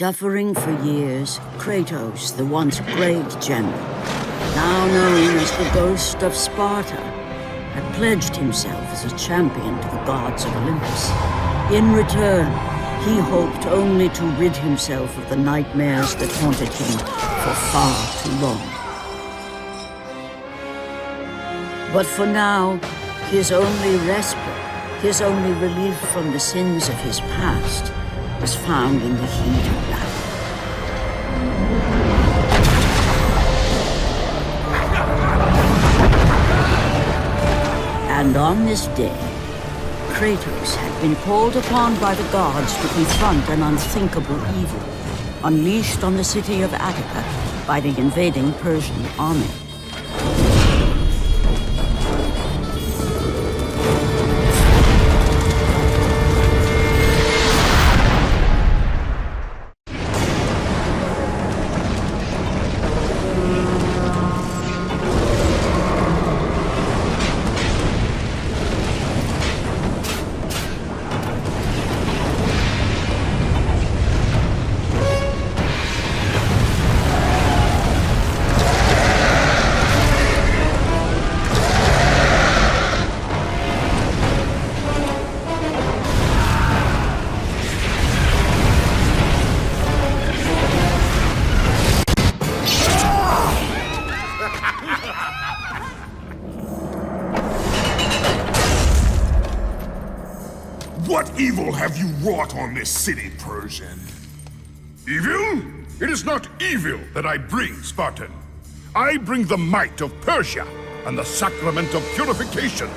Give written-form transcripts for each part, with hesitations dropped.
Suffering for years, Kratos, the once great general, now known as the Ghost of Sparta, had pledged himself as a champion to the gods of Olympus. In return, he hoped only to rid himself of the nightmares that haunted him for far too long. But for now, his only respite, his only relief from the sins of his past, was found in the heat of battle. And on this day, Kratos had been called upon by the gods to confront an unthinkable evil, unleashed on the city of Attica by the invading Persian army. What evil have you wrought on this city, Persian? Evil? It is not evil that I bring, Spartan. I bring the might of Persia and the sacrament of purification.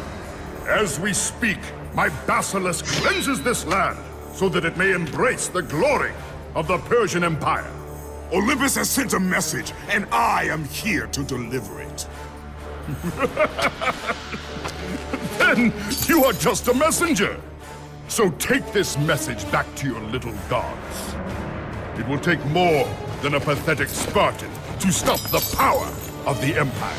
As we speak, my basilisk cleanses this land so that it may embrace the glory of the Persian Empire. Olympus has sent a message, and I am here to deliver it. Then you are just a messenger. So take this message back to your little gods. It will take more than a pathetic Spartan to stop the power of the Empire.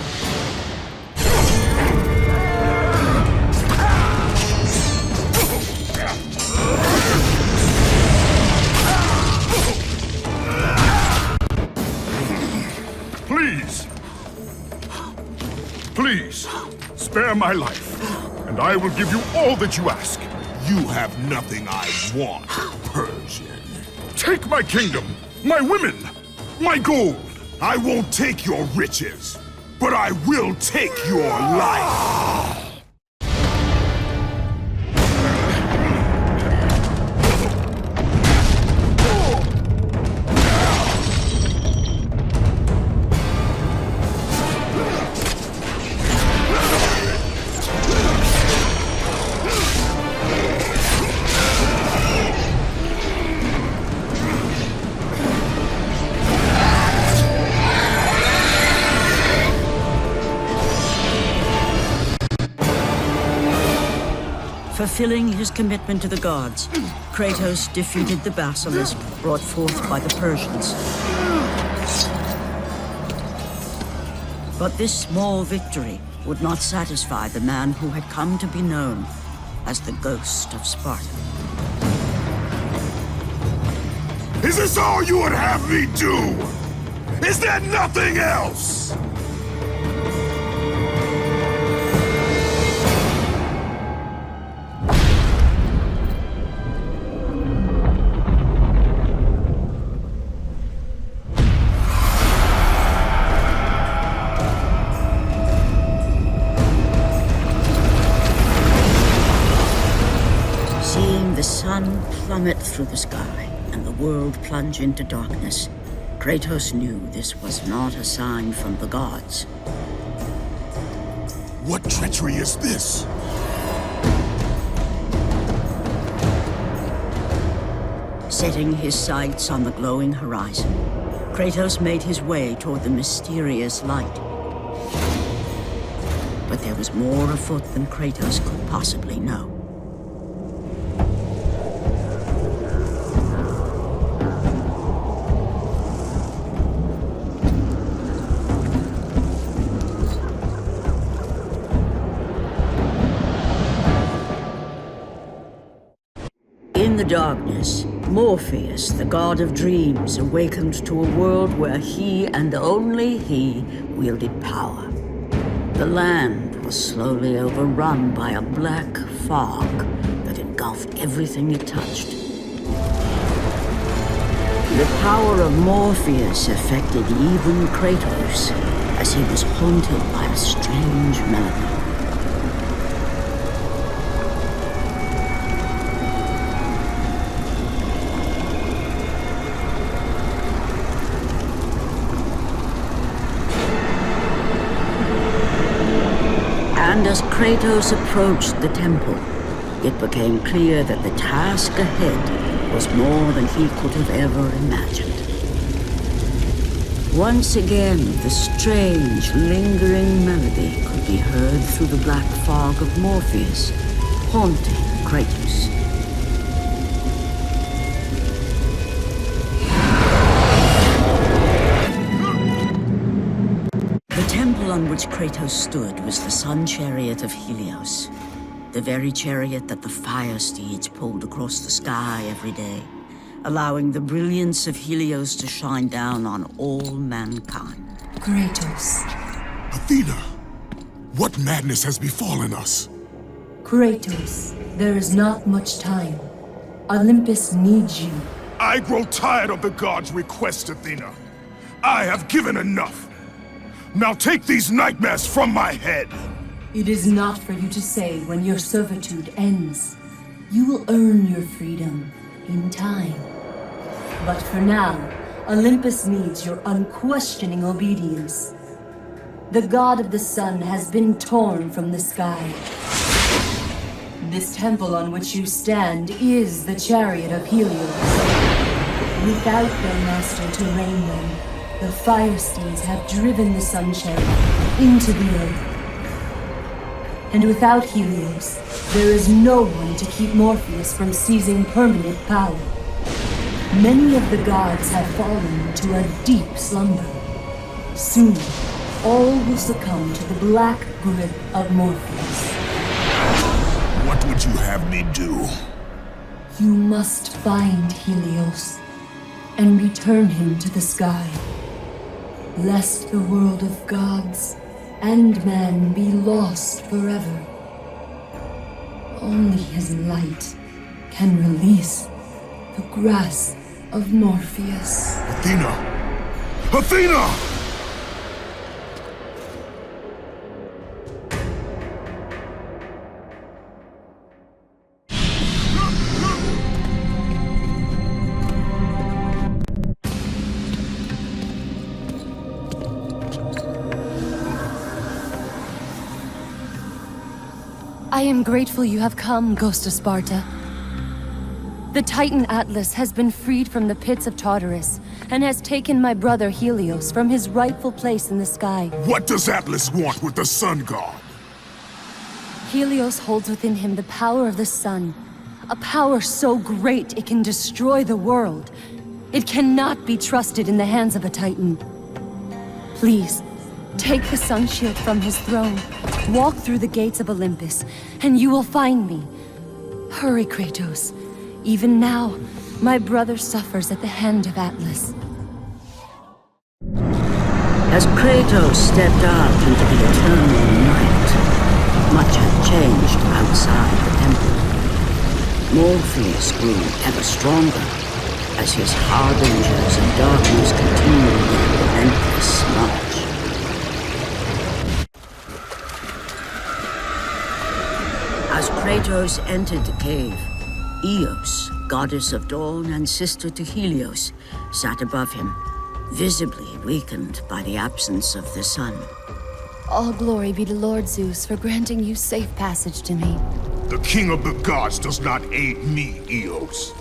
Please, spare my life, and I will give you all that you ask. You have nothing I want, Persian. Take my kingdom, my women, my gold. I won't take your riches, but I will take your life. Fulfilling his commitment to the gods, Kratos defeated the basilisk brought forth by the Persians. But this small victory would not satisfy the man who had come to be known as the Ghost of Sparta. Is this all you would have me do? Is there nothing else? Seeing the sun plummet through the sky and the world plunge into darkness, Kratos knew this was not a sign from the gods. What treachery is this? Setting his sights on the glowing horizon, Kratos made his way toward the mysterious light. But there was more afoot than Kratos could possibly know. In the darkness, Morpheus, the god of dreams, awakened to a world where he and only he wielded power. The land was slowly overrun by a black fog that engulfed everything it touched. The power of Morpheus affected even Kratos, as he was haunted by a strange melody. And as Kratos approached the temple, it became clear that the task ahead was more than he could have ever imagined. Once again, the strange, lingering melody could be heard through the black fog of Morpheus, haunting Kratos. The temple on which Kratos stood was the sun chariot of Helios, the very chariot that the fire steeds pulled across the sky every day, allowing the brilliance of Helios to shine down on all mankind. Kratos. Athena, what madness has befallen us? Kratos, there is not much time. Olympus needs you. I grow tired of the gods' requests, Athena. I have given enough. Now take these nightmares from my head. It is not for you to say when your servitude ends. You will earn your freedom in time. But for now, Olympus needs your unquestioning obedience. The god of the sun has been torn from the sky. This temple on which you stand is the chariot of Helios. Without their master to reign them, the fire steeds have driven the sun chariot into the earth. And without Helios, there is no one to keep Morpheus from seizing permanent power. Many of the gods have fallen to a deep slumber. Soon, all will succumb to the black grip of Morpheus. What would you have me do? You must find Helios and return him to the sky, lest the world of gods and man be lost forever. Only his light can release the grasp of Morpheus. Athena! Athena! I am grateful you have come, Ghost of Sparta. The Titan Atlas has been freed from the pits of Tartarus, and has taken my brother Helios from his rightful place in the sky. What does Atlas want with the sun god? Helios holds within him the power of the sun, a power so great it can destroy the world. It cannot be trusted in the hands of a Titan. Please, take the sun shield from his throne, walk through the gates of Olympus, and you will find me. Hurry, Kratos. Even now, my brother suffers at the hand of Atlas. As Kratos stepped out into the eternal night, much had changed outside the temple. Morpheus grew ever stronger as his harbingers of darkness continued their relentless march. As Kratos entered the cave, Eos, goddess of dawn and sister to Helios, sat above him, visibly weakened by the absence of the sun. All glory be to Lord Zeus for granting you safe passage to me. The king of the gods does not aid me, Eos.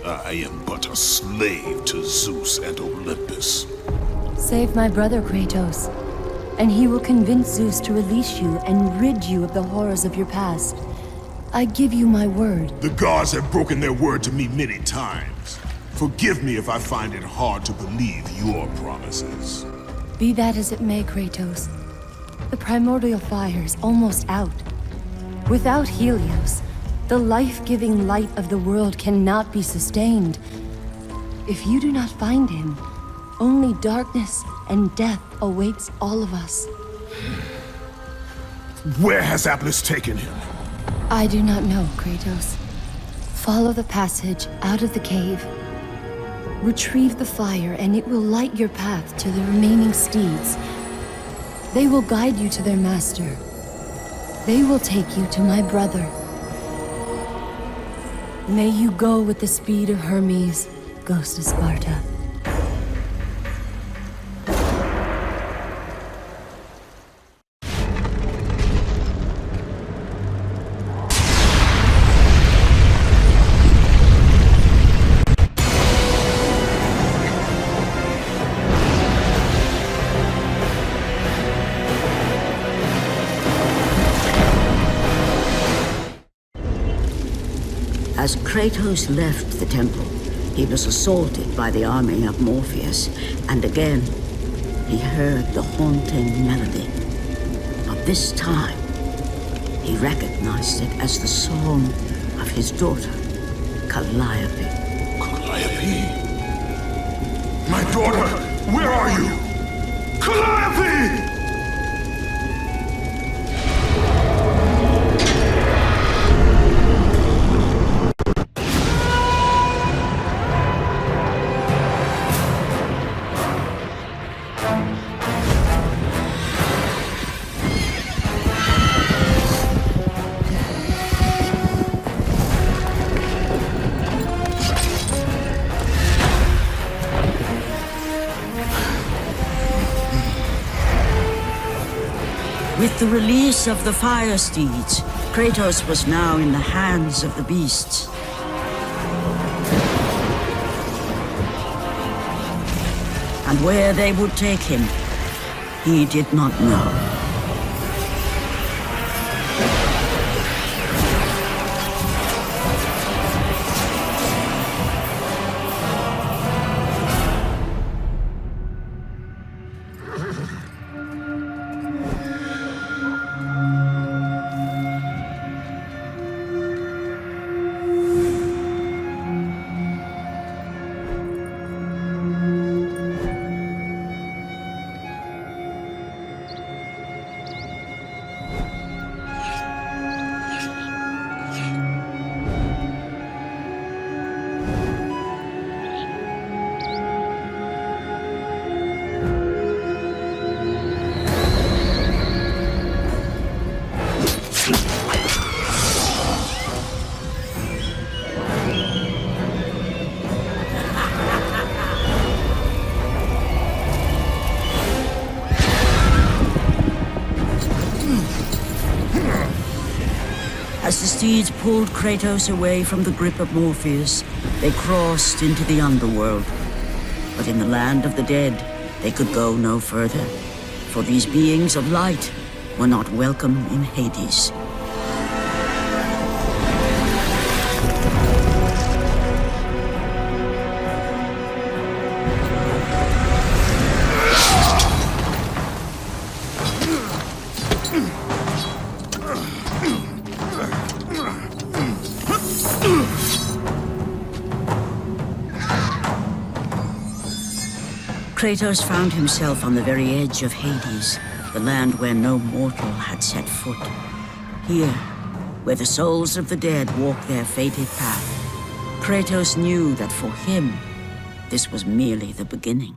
I am but a slave to Zeus and Olympus. Save my brother, Kratos, and he will convince Zeus to release you and rid you of the horrors of your past. I give you my word. The gods have broken their word to me many times. Forgive me if I find it hard to believe your promises. Be that as it may, Kratos. The primordial fire is almost out. Without Helios, The life-giving light of the world cannot be sustained. If you do not find him, only darkness and death awaits all of us. Where has Atlas taken him? I do not know, Kratos. Follow the passage out of the cave. Retrieve the fire and it will light your path to the remaining steeds. They will guide you to their master. They will take you to my brother. May you go with the speed of Hermes, Ghost of Sparta. As Kratos left the temple, he was assaulted by the army of Morpheus, and again, he heard the haunting melody. But this time, he recognized it as the song of his daughter, Calliope. Calliope? My daughter, where are you? Calliope! With the release of the fire steeds, Kratos was now in the hands of the beasts. And where they would take him, he did not know. As the steeds pulled Kratos away from the grip of Morpheus, they crossed into the underworld. But in the land of the dead, they could go no further, for these beings of light were not welcome in Hades. Kratos found himself on the very edge of Hades, the land where no mortal had set foot. Here, where the souls of the dead walk their fated path, Kratos knew that for him, this was merely the beginning.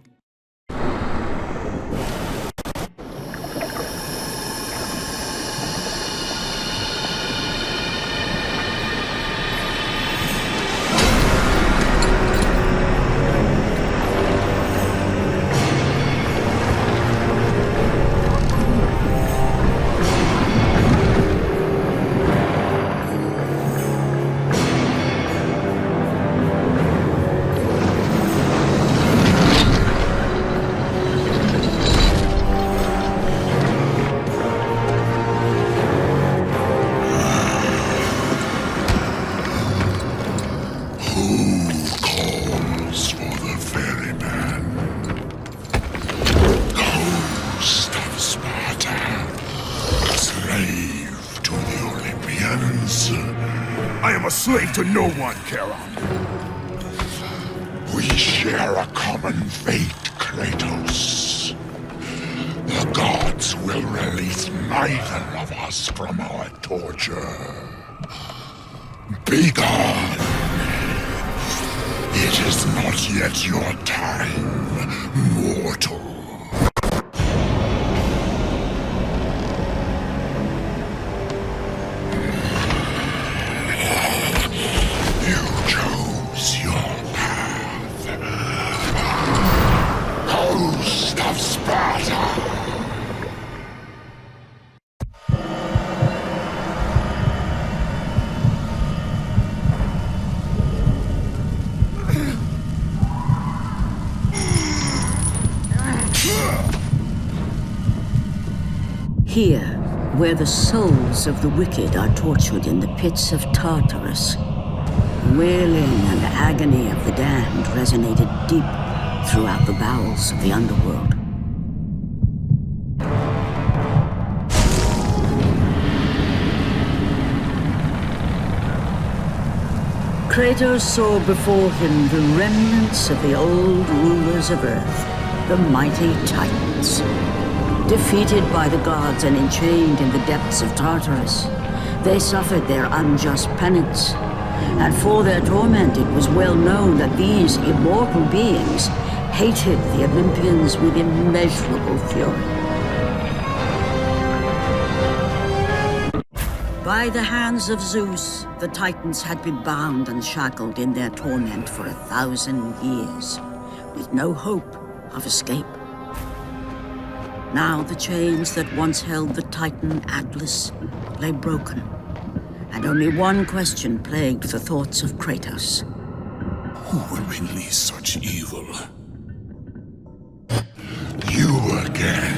am a slave to no one, Charon. We share a common fate, Kratos. The gods will release neither of us from our torture. Be gone. It is not yet your time, mortal. You chose your path. Host of Sparta! Here, where the souls of the wicked are tortured in the pits of Tartarus, wailing and agony of the damned resonated deep throughout the bowels of the underworld. Kratos saw before him the remnants of the old rulers of Earth, the mighty Titans. Defeated by the gods and enchained in the depths of Tartarus, they suffered their unjust penance. And for their torment it was well known that these immortal beings hated the Olympians with immeasurable fury. By the hands of Zeus, the Titans had been bound and shackled in their torment for 1,000 years, with no hope of escape. Now the chains that once held the Titan Atlas lay broken, and only one question plagued the thoughts of Kratos. Who will release such evil? You again.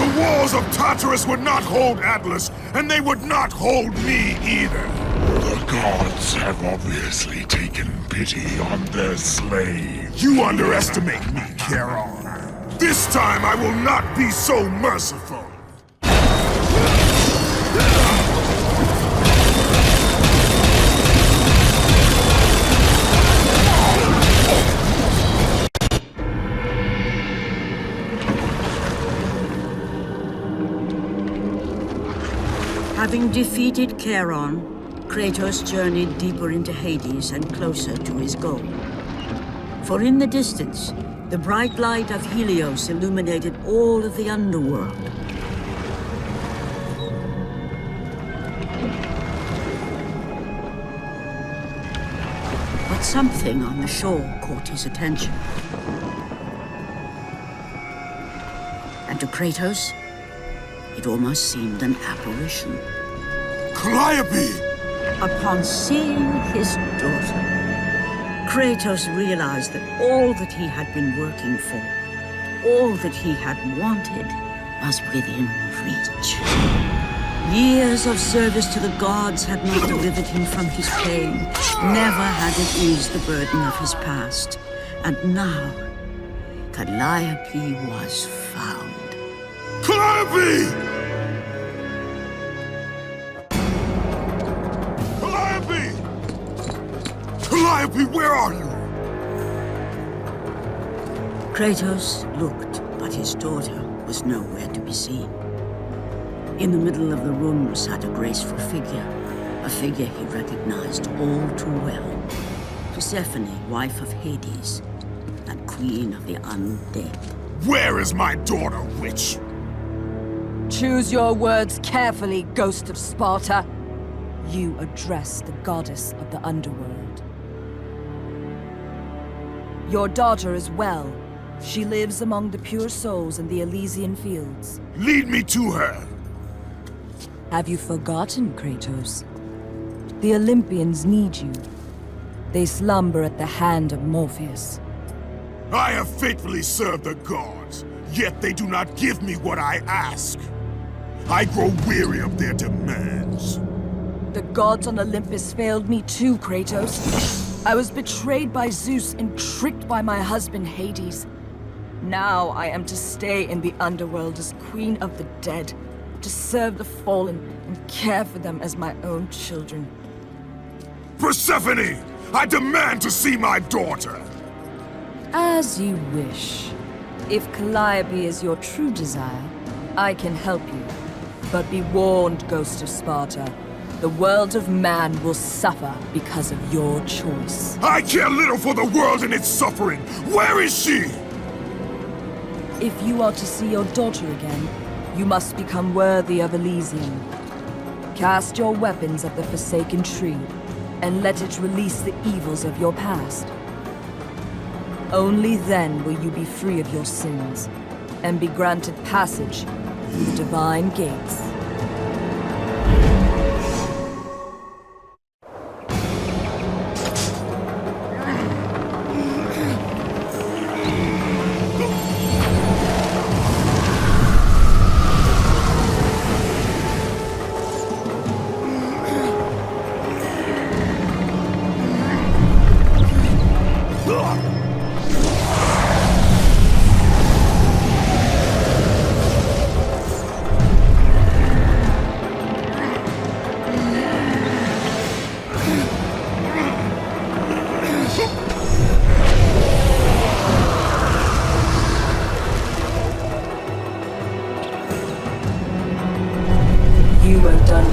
The walls of Tartarus would not hold Atlas, and they would not hold me either. The gods have obviously taken pity on their slave. You underestimate me, Charon. This time I will not be so merciful. Having defeated Charon, Kratos journeyed deeper into Hades and closer to his goal. For in the distance, the bright light of Helios illuminated all of the underworld. But something on the shore caught his attention. And to Kratos, it almost seemed an apparition. Calliope! Upon seeing his daughter, Kratos realized that all that he had been working for, all that he had wanted, was within reach. Years of service to the gods had not delivered him from his pain, never had it eased the burden of his past. And now, Calliope was found. Calliope! Calliope! Calliope, where are you? Kratos looked, but his daughter was nowhere to be seen. In the middle of the room sat a graceful figure, a figure he recognized all too well. Persephone, wife of Hades, and queen of the undead. Where is my daughter, witch? Choose your words carefully, Ghost of Sparta. You address the goddess of the underworld. Your daughter is well. She lives among the pure souls in the Elysian fields. Lead me to her. Have you forgotten, Kratos? The Olympians need you. They slumber at the hand of Morpheus. I have faithfully served the gods, yet they do not give me what I ask. I grow weary of their demands. The gods on Olympus failed me too, Kratos. I was betrayed by Zeus and tricked by my husband Hades. Now I am to stay in the underworld as Queen of the Dead, to serve the fallen and care for them as my own children. Persephone! I demand to see my daughter! As you wish. If Calliope is your true desire, I can help you. But be warned, Ghost of Sparta. The world of man will suffer because of your choice. I care little for the world and its suffering! Where is she? If you are to see your daughter again, you must become worthy of Elysium. Cast your weapons at the Forsaken Tree, and let it release the evils of your past. Only then will you be free of your sins, and be granted passage through the divine gates.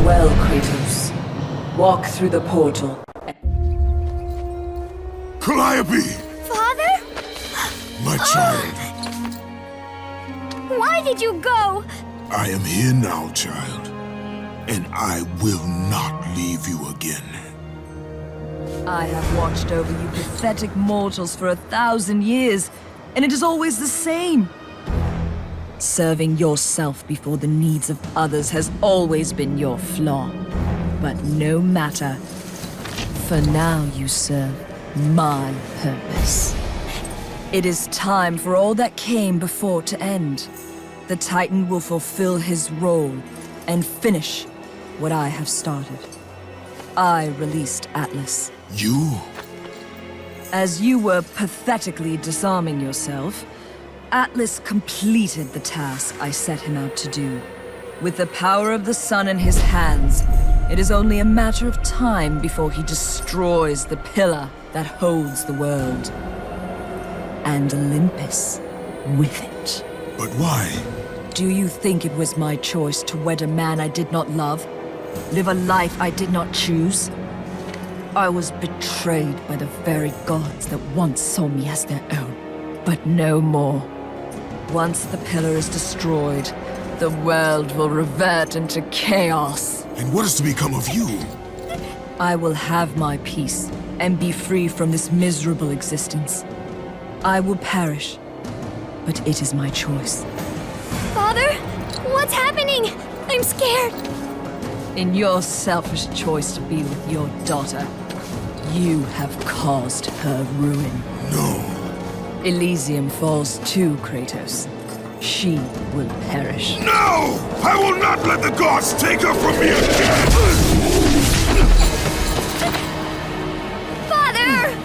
Well, Kratos. Walk through the portal. Calliope! Father? My child. Why did you go? I am here now, child. And I will not leave you again. I have watched over you pathetic mortals for 1,000 years, and it is always the same. Serving yourself before the needs of others has always been your flaw. But no matter. For now you serve my purpose. It is time for all that came before to end. The Titan will fulfill his role and finish what I have started. I released Atlas. You? As you were pathetically disarming yourself, Atlas completed the task I set him out to do. With the power of the sun in his hands, it is only a matter of time before he destroys the pillar that holds the world. And Olympus with it. But why? Do you think it was my choice to wed a man I did not love? Live a life I did not choose? I was betrayed by the very gods that once saw me as their own, but no more. Once the pillar is destroyed, the world will revert into chaos. And what is to become of you? I will have my peace and be free from this miserable existence. I will perish, but it is my choice. Father? What's happening? I'm scared. In your selfish choice to be with your daughter, you have caused her ruin. No. Elysium falls too, Kratos. She will perish. No! I will not let the gods take her from me again! Father!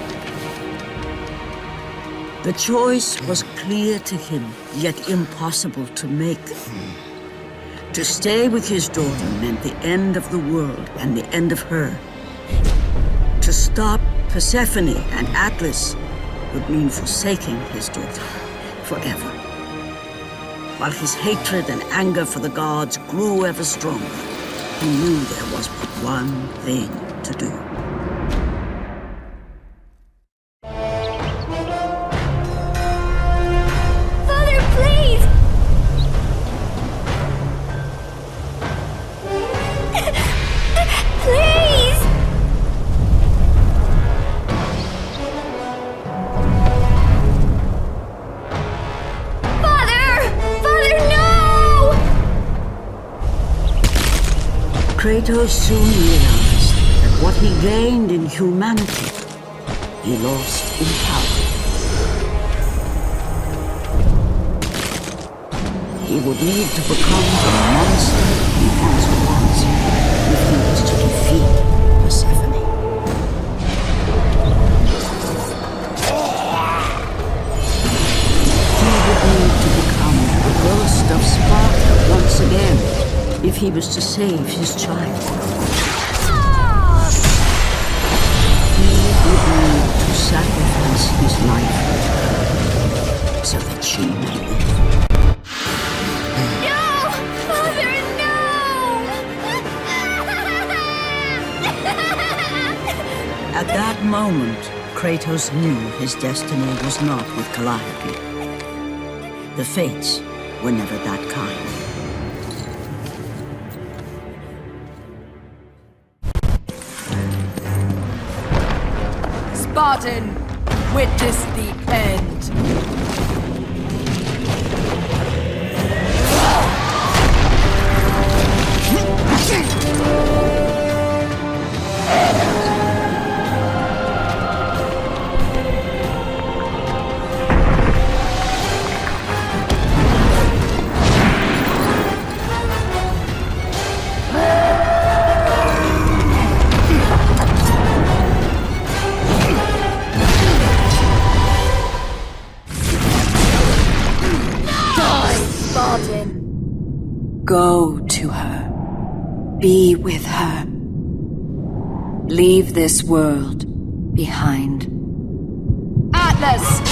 The choice was clear to him, yet impossible to make. To stay with his daughter meant the end of the world and the end of her. To stop Persephone and Atlas would mean forsaking his daughter forever. While his hatred and anger for the gods grew ever stronger, he knew there was but one thing to do. Father, please! Please! Kratos soon realized that what he gained in humanity, he lost in power. He would need to become the monster he once was if he was to defeat Persephone. He would need to become the ghost of Sparta once again if he was to save his child. At that moment, Kratos knew his destiny was not with Calliope. The fates were never that kind. Spartan, witness the end. Go to her. Be with her. Leave this world behind. Atlas!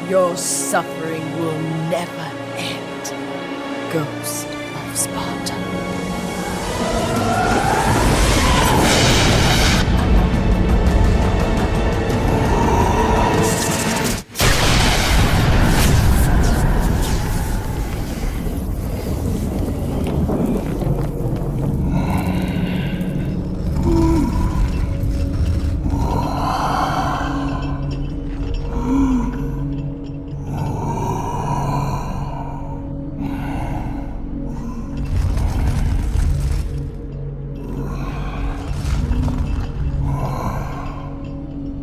Your suffering will never end, Ghost of Sparta.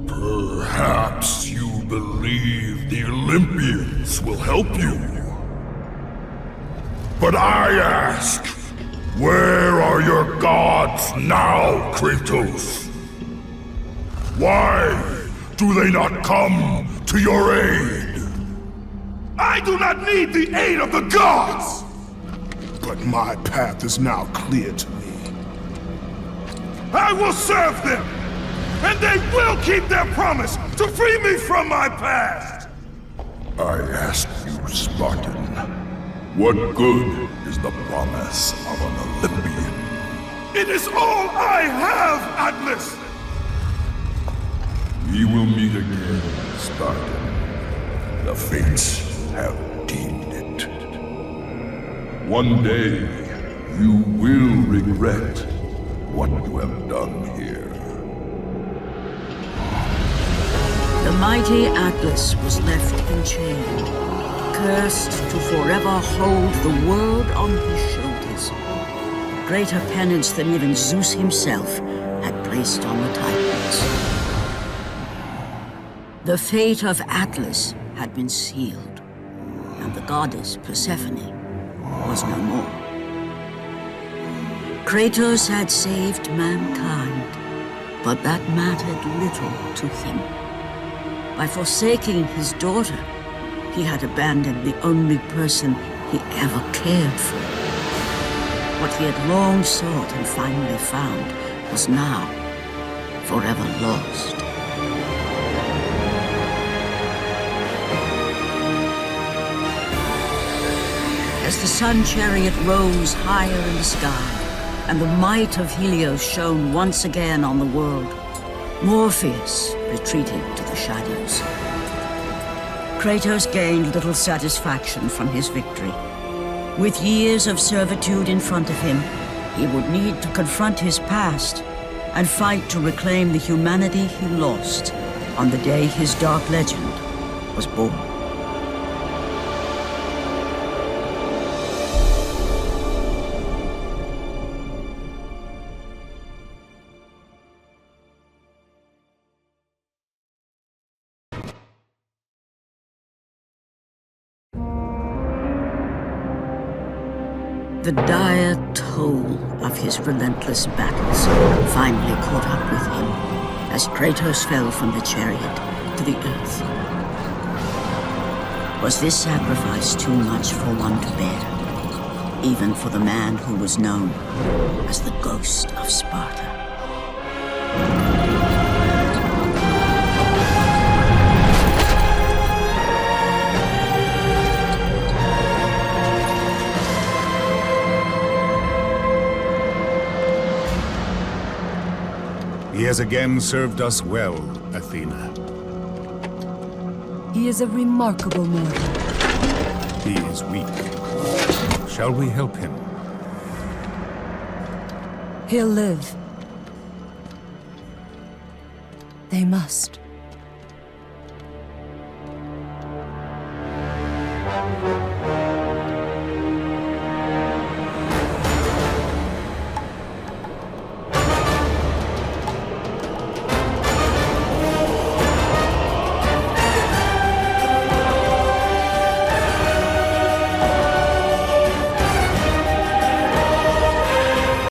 Perhaps you believe the Olympians will help you. But I ask, where are your gods now, Kratos? Why do they not come to your aid? I do not need the aid of the gods! But my path is now clear to me. I will serve them! And they will keep their promise to free me from my past! I ask you, Spartan, what good is the promise of an Olympian? It is all I have, Atlas! We will meet again, Spartan. The fates have deemed it. One day, you will regret what you have done here. The mighty Atlas was left enchained, cursed to forever hold the world on his shoulders. Greater penance than even Zeus himself had placed on the Titans. The fate of Atlas had been sealed, and the goddess Persephone was no more. Kratos had saved mankind, but that mattered little to him. By forsaking his daughter, he had abandoned the only person he ever cared for. What he had long sought and finally found was now forever lost. As the sun chariot rose higher in the sky, and the might of Helios shone once again on the world, Morpheus retreated to the shadows. Kratos gained little satisfaction from his victory. With years of servitude in front of him, he would need to confront his past and fight to reclaim the humanity he lost on the day his dark legend was born. The dire toll of his relentless battles finally caught up with him as Kratos fell from the chariot to the earth. Was this sacrifice too much for one to bear, even for the man who was known as the Ghost of Sparta? He has again served us well, Athena. He is a remarkable mortal. He is weak. Shall we help him? He'll live. They must.